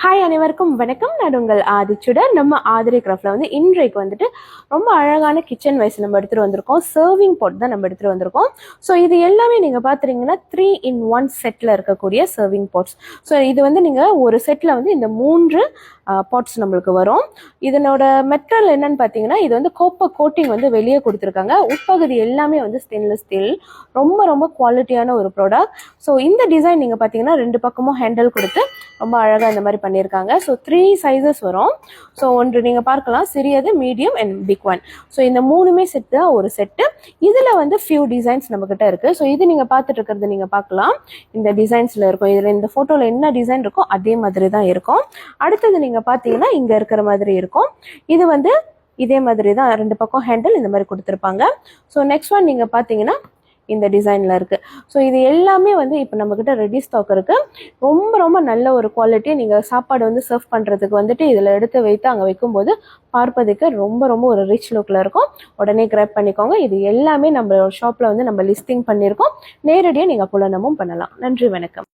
Hi அனைவருக்கும் வணக்கம். நான் உங்கள் ஆதிச்சுடர். நம்ம ஆதிரி கிராஃப்ட்ல வந்து இன்றைக்கு வந்துட்டு ரொம்ப அழகான கிச்சன் வைஸ் நம்ம எடுத்துகிட்டு வந்திருக்கோம். சர்விங் பாட் தான் நம்ம எடுத்துகிட்டு வந்திருக்கோம். ஸோ இது எல்லாமே நீங்கள் பார்த்துட்டிங்கன்னா 3-in-1 செட்டில் இருக்கக்கூடிய சர்விங் பாட்ஸ். ஸோ இது வந்து நீங்கள் ஒரு செட்டில் வந்து இந்த 3 பாட்ஸ் நம்மளுக்கு வரும். இதனோட மெட்டல் என்னன்னு பார்த்தீங்கன்னா, இது வந்து கோப்பர் கோட்டிங் வந்து வெளியே கொடுத்துருக்காங்க. உட்பகுதி எல்லாமே வந்து ஸ்டெயின்லெஸ் ஸ்டீல். ரொம்ப ரொம்ப குவாலிட்டியான ஒரு ப்ராடக்ட். ஸோ இந்த டிசைன் நீங்கள் பார்த்தீங்கன்னா 2 பக்கமும் ஹேண்டில் கொடுத்து ரொம்ப அழகாக இந்த மாதிரி பண்ணியிருக்காங்க. ஸோ 3 சைஸஸ் வரும். ஸோ ஒன்று நீங்கள் பார்க்கலாம், சிறியது, medium and big one. So இந்த 3மே செட் தான் ஒரு செட்டு. இதில் வந்து ஃபியூ டிசைன்ஸ் நம்மக்கிட்ட இருக்குது. ஸோ இது நீங்கள் பார்த்துட்டு இருக்கிறது நீங்கள் பார்க்கலாம், இந்த டிசைன்ஸில் இருக்கும். இதில் இந்த ஃபோட்டோவில் என்ன டிசைன் இருக்கோ அதே மாதிரி தான் இருக்கும். அடுத்தது நீங்கள் பார்த்தீங்கன்னா இங்கே இருக்கிற மாதிரி இருக்கும். இது வந்து இதே மாதிரி தான் 2 பக்கம் ஹேண்டில் இந்த மாதிரி கொடுத்துருப்பாங்க. ஸோ நெக்ஸ்ட் ஒன் நீங்கள் பார்த்தீங்கன்னா இந்த டிசைனில் இருக்குது. ஸோ இது எல்லாமே வந்து இப்போ நம்மக்கிட்ட ரெடி ஸ்டாக் இருக்குது. ரொம்ப ரொம்ப நல்ல ஒரு குவாலிட்டி. நீங்கள் சாப்பாடு வந்து சர்வ் பண்ணுறதுக்கு வந்துட்டு இதில் எடுத்து வைத்து அங்கே வைக்கும்போது பார்ப்பதுக்கு ரொம்ப ரொம்ப ஒரு ரிச் லுக்கில் இருக்கும். உடனே கிராப் பண்ணிக்கோங்க. இது எல்லாமே நம்ம ஷாப்பில் வந்து நம்ம லிஸ்டிங் பண்ணியிருக்கோம். நேரடியாக நீங்கள் புலனமும் பண்ணலாம். நன்றி, வணக்கம்.